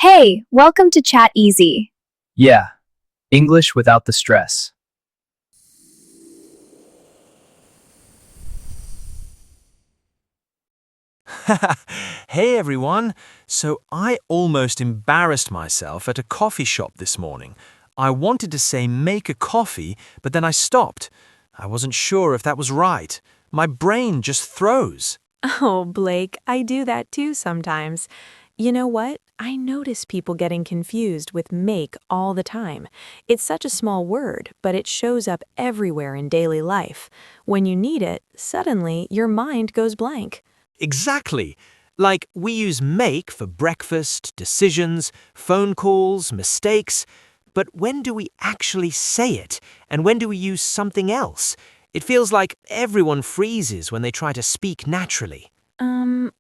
Hey, welcome to Chat Easy. Yeah, English without the stress. Hey everyone! So I almost embarrassed myself at a coffee shop this morning. I wanted to say make a coffee, but then I stopped. I wasn't sure if that was right. My brain just froze. Oh, Blake, I do that too sometimes. You know what? I notice people getting confused with make all the time. It's such a small word, but it shows up everywhere in daily life. When you need it, suddenly your mind goes blank. Exactly. Like we use make for breakfast, decisions, phone calls, mistakes. But when do we actually say it? And when do we use something else? It feels like everyone freezes when they try to speak naturally.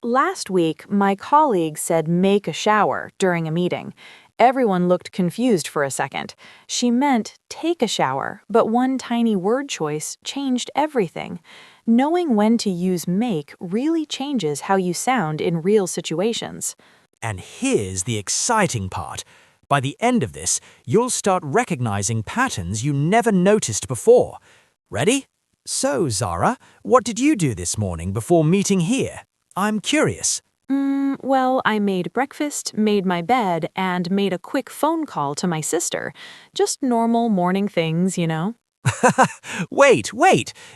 Last week, my colleague said make a shower during a meeting. Everyone looked confused for a second. She meant take a shower, but one tiny word choice changed everything. Knowing when to use make really changes how you sound in real situations. And here's the exciting part. By the end of this, you'll start recognizing patterns you never noticed before. Ready? So, Zara, what did you do this morning before meeting here? I'm curious. Well, I made breakfast, made my bed, and made a quick phone call to my sister. Just normal morning things, you know? Wait.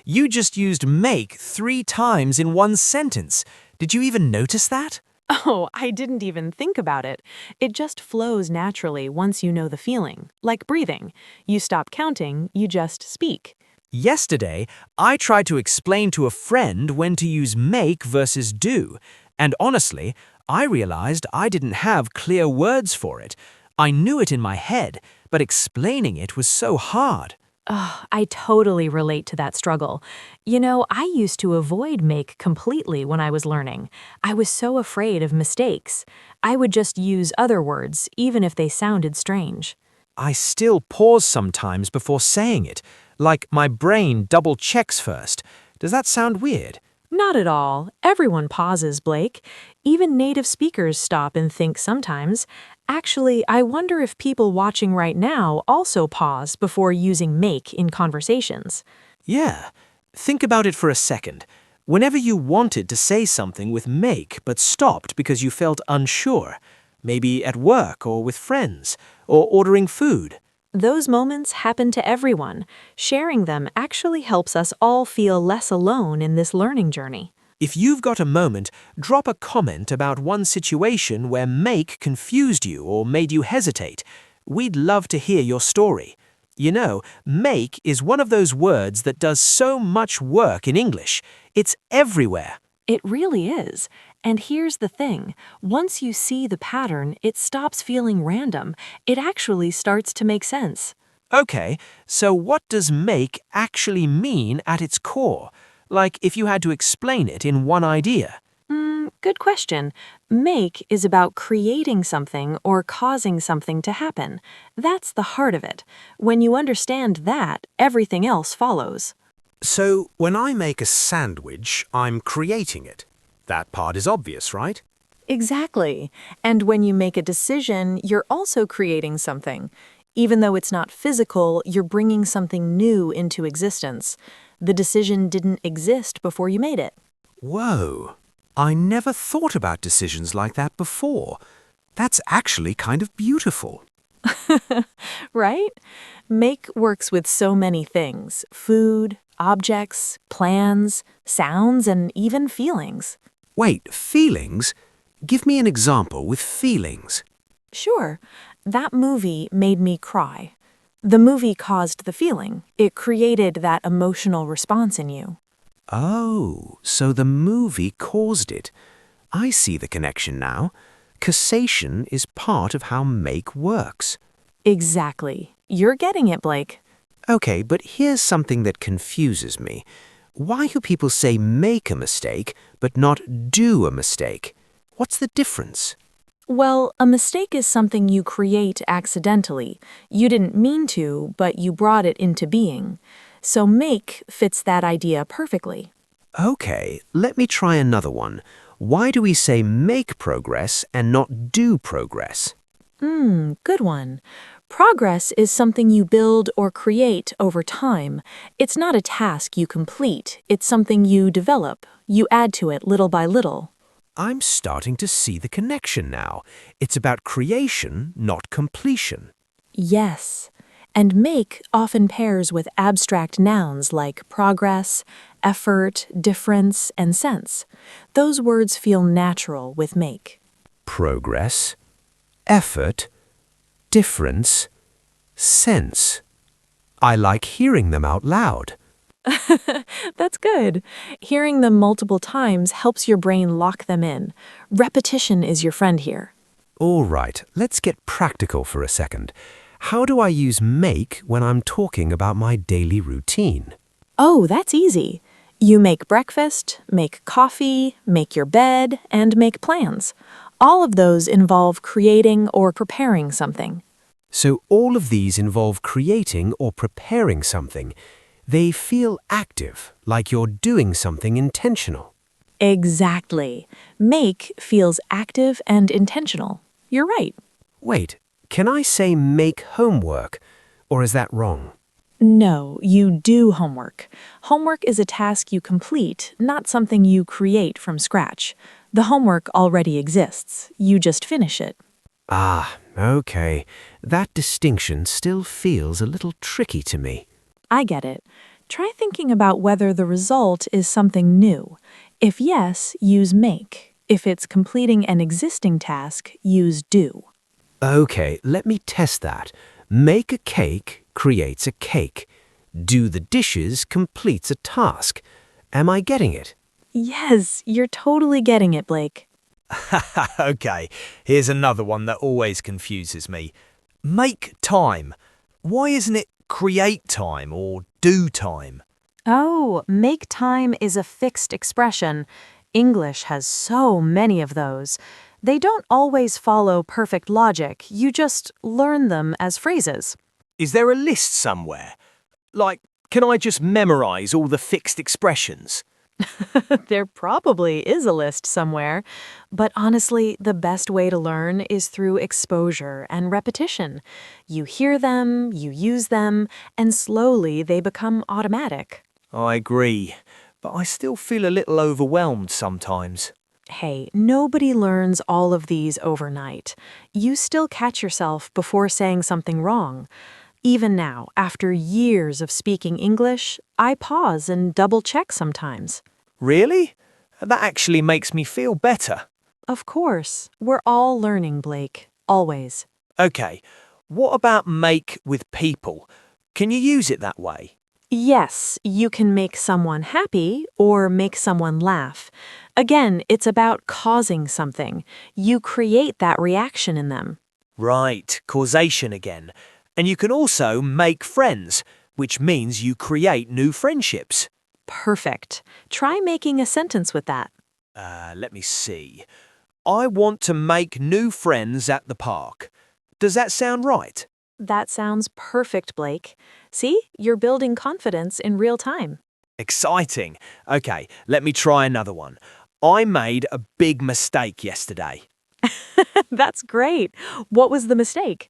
You just used make 3 times in one sentence. Did you even notice that? Oh, I didn't even think about it. It just flows naturally once you know the feeling, like breathing. You stop counting, you just speak. Yesterday, I tried to explain to a friend when to use make versus do, and honestly, I realized I didn't have clear words for it. I knew it in my head, but explaining it was so hard. Oh, I totally relate to that struggle. You know, I used to avoid make completely when I was learning. I was so afraid of mistakes. I would just use other words, even if they sounded strange. I still pause sometimes before saying it, like my brain double checks first. Does that sound weird? Not at all. Everyone pauses, Blake. Even native speakers stop and think sometimes. Actually, I wonder if people watching right now also pause before using make in conversations. Yeah. Think about it for a second. Whenever you wanted to say something with make but stopped because you felt unsure, maybe at work or with friends, or ordering food. Those moments happen to everyone. Sharing them actually helps us all feel less alone in this learning journey. If you've got a moment, drop a comment about one situation where make confused you or made you hesitate. We'd love to hear your story. You know, make is one of those words that does so much work in English. It's everywhere. It really is. And here's the thing. Once you see the pattern, it stops feeling random. It actually starts to make sense. Okay, so what does make actually mean at its core? Like if you had to explain it in one idea. Good question. Make is about creating something or causing something to happen. That's the heart of it. When you understand that, everything else follows. So, when I make a sandwich, I'm creating it. That part is obvious, right? Exactly. And when you make a decision, you're also creating something. Even though it's not physical, you're bringing something new into existence. The decision didn't exist before you made it. Whoa, I never thought about decisions like that before. That's actually kind of beautiful. Right? Make works with so many things: food, objects, plans, sounds, and even feelings. Wait, feelings? Give me an example with feelings. Sure, that movie made me cry. The movie caused the feeling. It created that emotional response in you. Oh, so the movie caused it. I see the connection now. Causation is part of how make works. Exactly. You're getting it, Blake. Okay, but here's something that confuses me. Why do people say make a mistake, but not do a mistake? What's the difference? Well, a mistake is something you create accidentally. You didn't mean to, but you brought it into being. So make fits that idea perfectly. Okay, let me try another one. Why do we say make progress and not do progress? Good one. Progress is something you build or create over time. It's not a task you complete, it's something you develop. You add to it little by little. I'm starting to see the connection now. It's about creation, not completion. Yes. And make often pairs with abstract nouns like progress, effort, difference, and sense. Those words feel natural with make. Progress, effort, difference, sense. I like hearing them out loud. That's good. Hearing them multiple times helps your brain lock them in. Repetition is your friend here. All right, let's get practical for a second. How do I use make when I'm talking about my daily routine? Oh, that's easy. You make breakfast, make coffee, make your bed, and make plans. All of those involve creating or preparing something. So all of these involve creating or preparing something. They feel active, like you're doing something intentional. Exactly. Make feels active and intentional. You're right. Wait, can I say make homework? Or is that wrong? No, you do homework. Homework is a task you complete, not something you create from scratch. The homework already exists. You just finish it. Ah, okay. That distinction still feels a little tricky to me. I get it. Try thinking about whether the result is something new. If yes, use make. If it's completing an existing task, use do. Okay, let me test that. Make a cake creates a cake. Do the dishes completes a task. Am I getting it? Yes, you're totally getting it, Blake. Okay, here's another one that always confuses me. Make time. Why isn't it create time or do time? Oh, make time is a fixed expression. English has so many of those. They don't always follow perfect logic, you just learn them as phrases. Is there a list somewhere? Like, can I just memorize all the fixed expressions? There probably is a list somewhere, but honestly, the best way to learn is through exposure and repetition. You hear them, you use them, and slowly they become automatic. I agree, but I still feel a little overwhelmed sometimes. Hey, nobody learns all of these overnight. You still catch yourself before saying something wrong. Even now, after years of speaking English, I pause and double-check sometimes. Really? That actually makes me feel better. Of course, we're all learning, Blake. Always. Okay, what about make with people? Can you use it that way? Yes, you can make someone happy or make someone laugh. Again, it's about causing something. You create that reaction in them. Right, causation again. And you can also make friends, which means you create new friendships. Perfect. Try making a sentence with that. Let me see. I want to make new friends at the park. Does that sound right? That sounds perfect, Blake. See, you're building confidence in real time. Exciting. Okay, let me try another one. I made a big mistake yesterday. That's great. What was the mistake?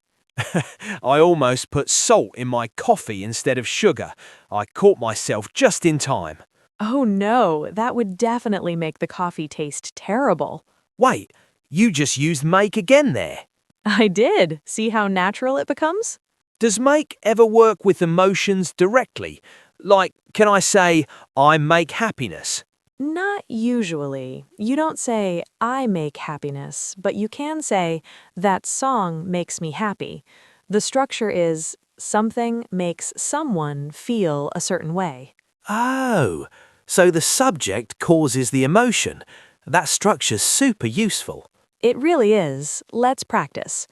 I almost put salt in my coffee instead of sugar. I caught myself just in time. Oh no, that would definitely make the coffee taste terrible. Wait, you just used make again there. I did. See how natural it becomes? Does make ever work with emotions directly? Like, can I say, I make happiness? Not usually. You don't say, I make happiness, but you can say, that song makes me happy. The structure is, something makes someone feel a certain way. Oh, so the subject causes the emotion. That structure's super useful. It really is. Let's practice.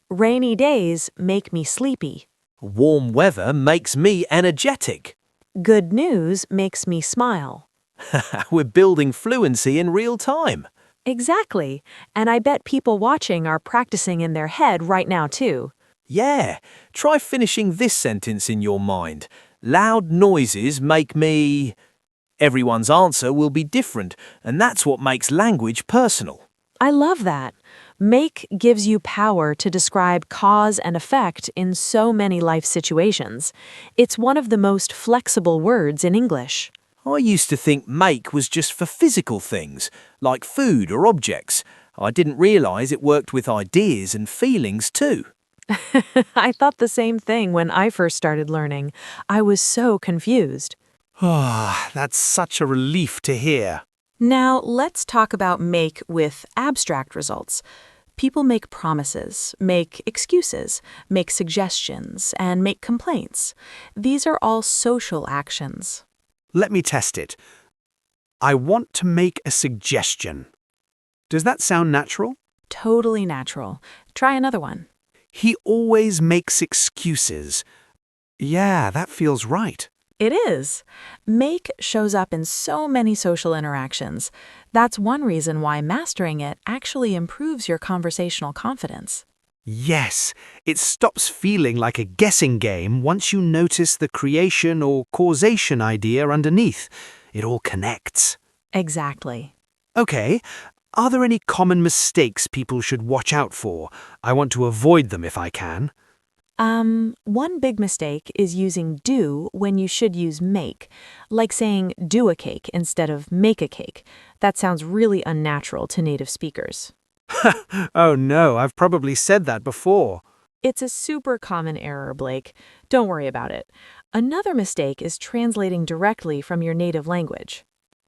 Rainy days make me sleepy. Warm weather makes me energetic. Good news makes me smile. We're building fluency in real time. Exactly. And I bet people watching are practicing in their head right now, too. Yeah, try finishing this sentence in your mind. Loud noises make me... Everyone's answer will be different, and that's what makes language personal. I love that. Make gives you power to describe cause and effect in so many life situations. It's one of the most flexible words in English. I used to think make was just for physical things, like food or objects. I didn't realise it worked with ideas and feelings too. I thought the same thing when I first started learning. I was so confused. Ah, that's such a relief to hear. Now, let's talk about make with abstract results. People make promises, make excuses, make suggestions, and make complaints. These are all social actions. Let me test it. I want to make a suggestion. Does that sound natural? Totally natural. Try another one. He always makes excuses. Yeah, that feels right. It is. Make shows up in so many social interactions. That's one reason why mastering it actually improves your conversational confidence. Yes, it stops feeling like a guessing game once you notice the creation or causation idea underneath. It all connects. Exactly. Okay, are there any common mistakes people should watch out for? I want to avoid them if I can. One big mistake is using do when you should use make, like saying do a cake instead of make a cake. That sounds really unnatural to native speakers. Oh no, I've probably said that before. It's a super common error, Blake. Don't worry about it. Another mistake is translating directly from your native language.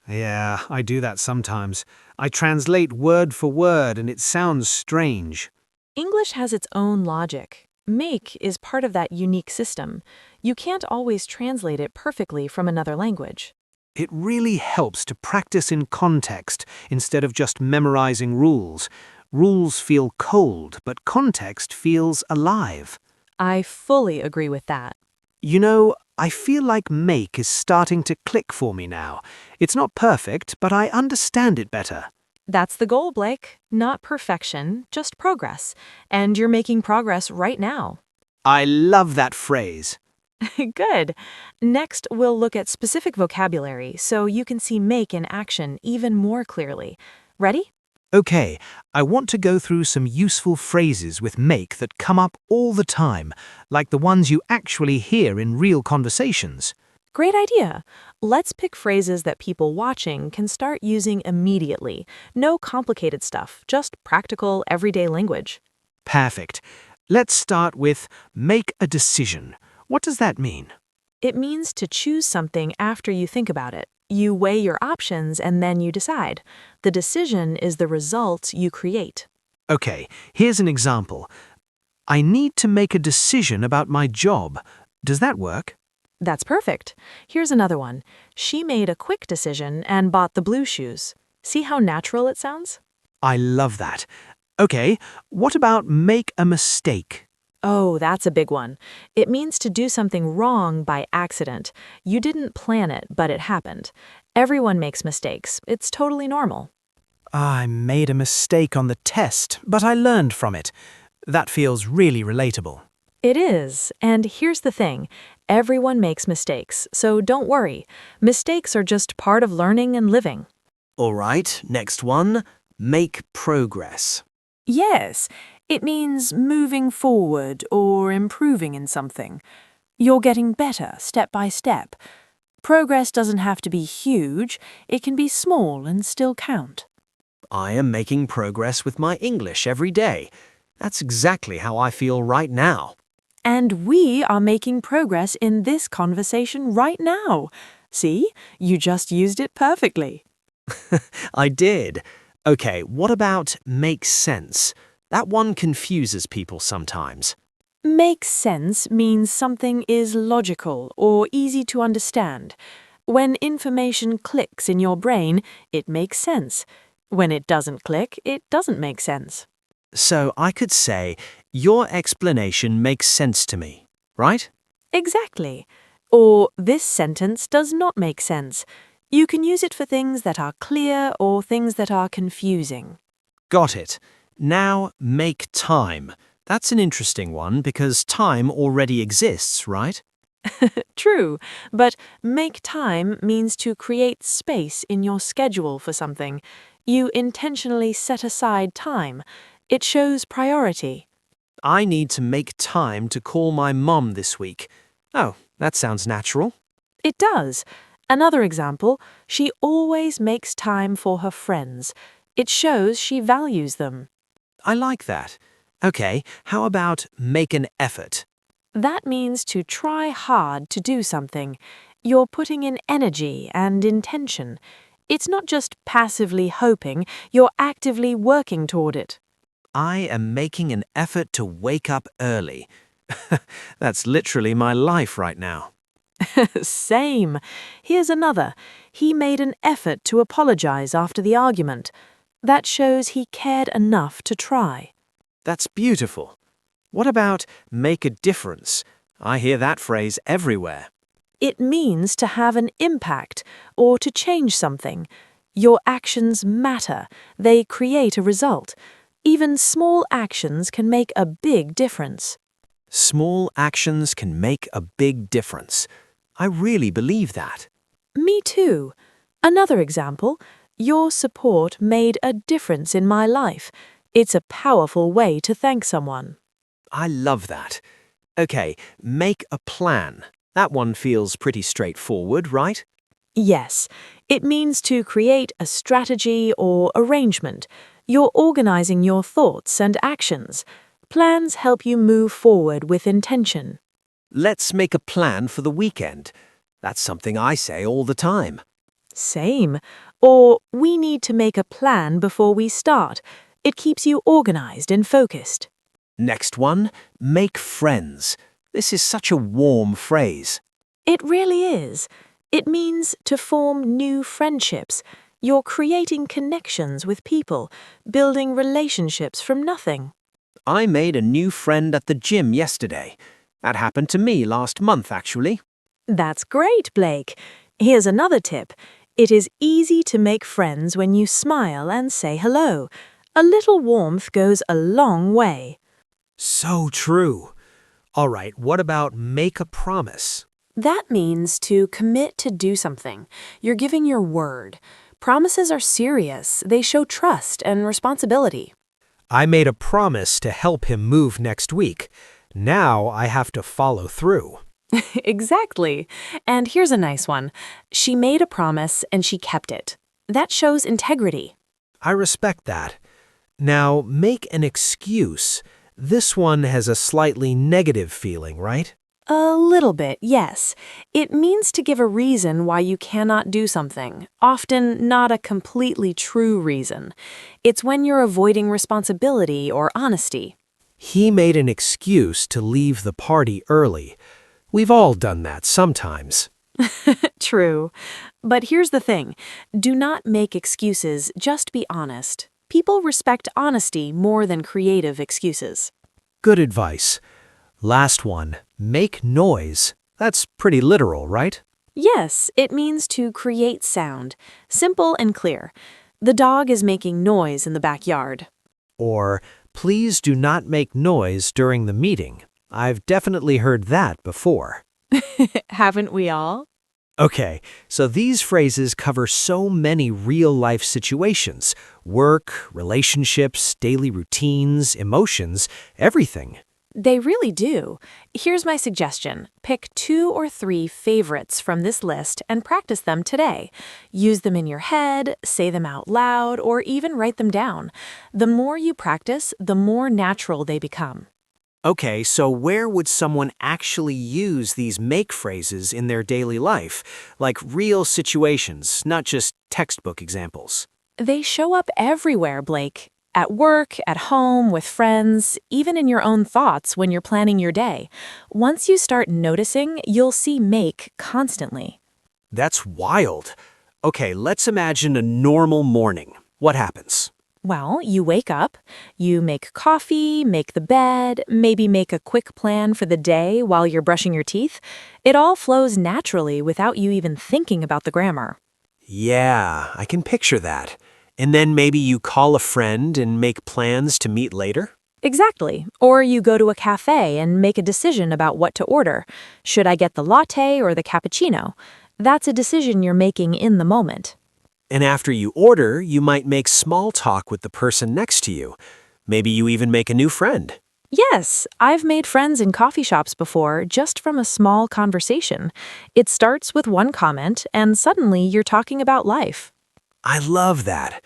Yeah, I do that sometimes. I translate word for word and it sounds strange. English has its own logic. Make is part of that unique system. You can't always translate it perfectly from another language. It really helps to practice in context instead of just memorizing rules. Rules feel cold, but context feels alive. I fully agree with that. You know, I feel like make is starting to click for me now. It's not perfect, but I understand it better. That's the goal, Blake. Not perfection, just progress. And you're making progress right now. I love that phrase. Good. Next, we'll look at specific vocabulary so you can see make in action even more clearly. Ready? Okay, I want to go through some useful phrases with make that come up all the time, like the ones you actually hear in real conversations. Great idea. Let's pick phrases that people watching can start using immediately. No complicated stuff, just practical, everyday language. Perfect. Let's start with make a decision. What does that mean? It means to choose something after you think about it. You weigh your options and then you decide. The decision is the result you create. Okay, here's an example. I need to make a decision about my job. Does that work? That's perfect. Here's another one. She made a quick decision and bought the blue shoes. See how natural it sounds? I love that. Okay, what about make a mistake? Oh, that's a big one. It means to do something wrong by accident. You didn't plan it, but it happened. Everyone makes mistakes. It's totally normal. I made a mistake on the test, but I learned from it. That feels really relatable. It is. And here's the thing. Everyone makes mistakes, so don't worry. Mistakes are just part of learning and living. All right, next one. Make progress. Yes, it means moving forward or improving in something. You're getting better step by step. Progress doesn't have to be huge, it can be small and still count. I am making progress with my English every day. That's exactly how I feel right now. And we are making progress in this conversation right now. See, you just used it perfectly. I did. Okay, what about make sense? That one confuses people sometimes. Make sense means something is logical or easy to understand. When information clicks in your brain, it makes sense. When it doesn't click, it doesn't make sense. So I could say, your explanation makes sense to me, right? Exactly. Or this sentence does not make sense. You can use it for things that are clear or things that are confusing. Got it. Now make time. That's an interesting one because time already exists, right? True, but make time means to create space in your schedule for something. You intentionally set aside time. It shows priority. I need to make time to call my mom this week. Oh, that sounds natural. It does. Another example, she always makes time for her friends. It shows she values them. I like that. Okay, how about make an effort? That means to try hard to do something. You're putting in energy and intention. It's not just passively hoping, you're actively working toward it. I am making an effort to wake up early. That's literally my life right now. Same. Here's another. He made an effort to apologize after the argument. That shows he cared enough to try. That's beautiful. What about make a difference? I hear that phrase everywhere. It means to have an impact or to change something. Your actions matter. They create a result. Even small actions can make a big difference. Small actions can make a big difference. I really believe that. Me too. Another example, your support made a difference in my life. It's a powerful way to thank someone. I love that. Okay, make a plan. That one feels pretty straightforward, right? Yes, it means to create a strategy or arrangement. You're organizing your thoughts and actions. Plans help you move forward with intention. Let's make a plan for the weekend. That's something I say all the time. Same. Or we need to make a plan before we start. It keeps you organized and focused. Next one, make friends. This is such a warm phrase. It really is. It means to form new friendships. You're creating connections with people, building relationships from nothing. I made a new friend at the gym yesterday. That happened to me last month, actually. That's great, Blake. Here's another tip. It is easy to make friends when you smile and say hello. A little warmth goes a long way. So true. All right, what about make a promise? That means to commit to do something. You're giving your word. Promises are serious. They show trust and responsibility. I made a promise to help him move next week. Now I have to follow through. Exactly. And here's a nice one. She made a promise and she kept it. That shows integrity. I respect that. Now, make an excuse. This one has a slightly negative feeling, right? A little bit, yes. It means to give a reason why you cannot do something, often not a completely true reason. It's when you're avoiding responsibility or honesty. He made an excuse to leave the party early. We've all done that sometimes. True. But here's the thing. Do not make excuses, just be honest. People respect honesty more than creative excuses. Good advice. Last one, make noise. That's pretty literal, right? Yes, it means to create sound. Simple and clear. The dog is making noise in the backyard. Or, please do not make noise during the meeting. I've definitely heard that before. Haven't we all? Okay, so these phrases cover so many real-life situations. Work, relationships, daily routines, emotions, everything. They really do. Here's my suggestion. Pick 2 or 3 favorites from this list and practice them today. Use them in your head, say them out loud, or even write them down. The more you practice, the more natural they become. Okay, so where would someone actually use these make phrases in their daily life? Like real situations, not just textbook examples. They show up everywhere, Blake. At work, at home, with friends, even in your own thoughts when you're planning your day. Once you start noticing, you'll see make constantly. That's wild. Okay, let's imagine a normal morning. What happens? Well, you wake up, you make coffee, make the bed, maybe make a quick plan for the day while you're brushing your teeth. It all flows naturally without you even thinking about the grammar. Yeah, I can picture that. And then maybe you call a friend and make plans to meet later? Exactly. Or you go to a cafe and make a decision about what to order. Should I get the latte or the cappuccino? That's a decision you're making in the moment. And after you order, you might make small talk with the person next to you. Maybe you even make a new friend. Yes, I've made friends in coffee shops before just from a small conversation. It starts with one comment, and suddenly you're talking about life. I love that.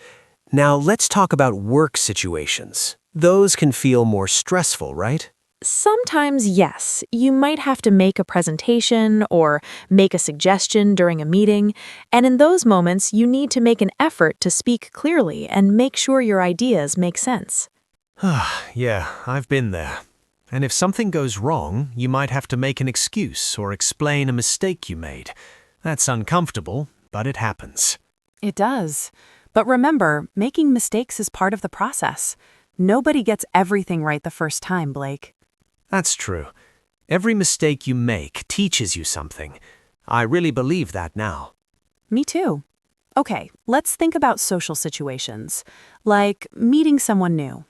Now let's talk about work situations. Those can feel more stressful, right? Sometimes, yes, you might have to make a presentation or make a suggestion during a meeting, and in those moments, you need to make an effort to speak clearly and make sure your ideas make sense. Yeah, I've been there. And if something goes wrong, you might have to make an excuse or explain a mistake you made. That's uncomfortable, but it happens. It does. But remember, making mistakes is part of the process. Nobody gets everything right the first time, Blake. That's true. Every mistake you make teaches you something. I really believe that now. Me too. Okay, let's think about social situations, like meeting someone new.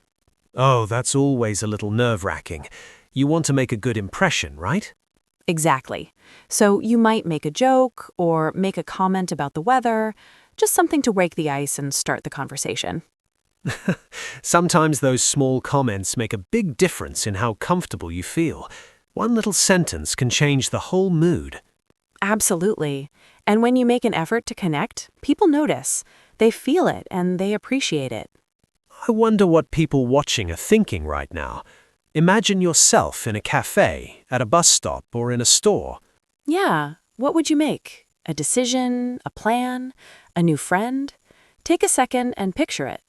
Oh, that's always a little nerve-wracking. You want to make a good impression, right? Exactly. So you might make a joke or make a comment about the weather, just something to break the ice and start the conversation. Sometimes those small comments make a big difference in how comfortable you feel. One little sentence can change the whole mood. Absolutely. And when you make an effort to connect, people notice. They feel it and they appreciate it. I wonder what people watching are thinking right now. Imagine yourself in a cafe, at a bus stop, or in a store. Yeah, what would you make? A decision, a plan, a new friend? Take a second and picture it.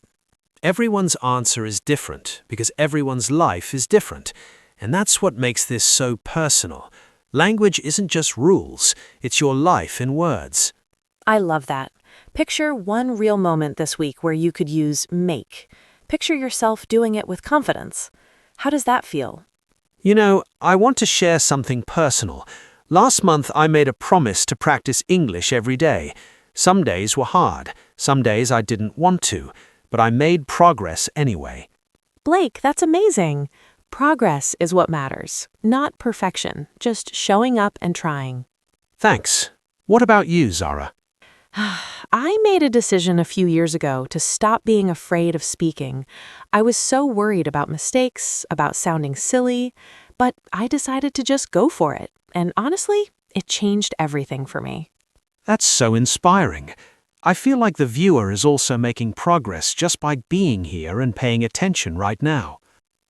Everyone's answer is different because everyone's life is different. And that's what makes this so personal. Language isn't just rules, it's your life in words. I love that. Picture one real moment this week where you could use make. Picture yourself doing it with confidence. How does that feel? You know, I want to share something personal. Last month I made a promise to practice English every day. Some days were hard, some days I didn't want to, but I made progress anyway. Blake, that's amazing. Progress is what matters, not perfection, just showing up and trying. Thanks. What about you, Zara? I made a decision a few years ago to stop being afraid of speaking. I was so worried about mistakes, about sounding silly, but I decided to just go for it. And honestly, it changed everything for me. That's so inspiring. I feel like the viewer is also making progress just by being here and paying attention right now.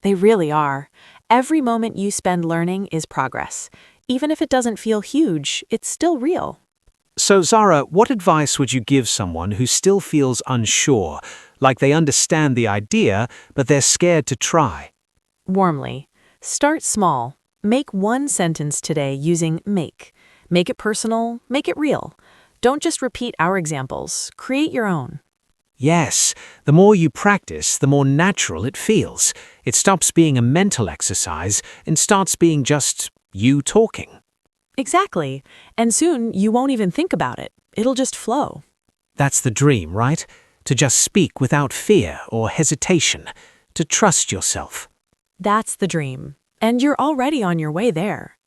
They really are. Every moment you spend learning is progress. Even if it doesn't feel huge, it's still real. So, Zara, what advice would you give someone who still feels unsure, like they understand the idea, but they're scared to try? Warmly. Start small. Make one sentence today using make. Make it personal, make it real. Don't just repeat our examples, create your own. Yes, the more you practice, the more natural it feels. It stops being a mental exercise and starts being just you talking. Exactly. And soon you won't even think about it. It'll just flow. That's the dream, right? To just speak without fear or hesitation, to trust yourself. That's the dream. And you're already on your way there.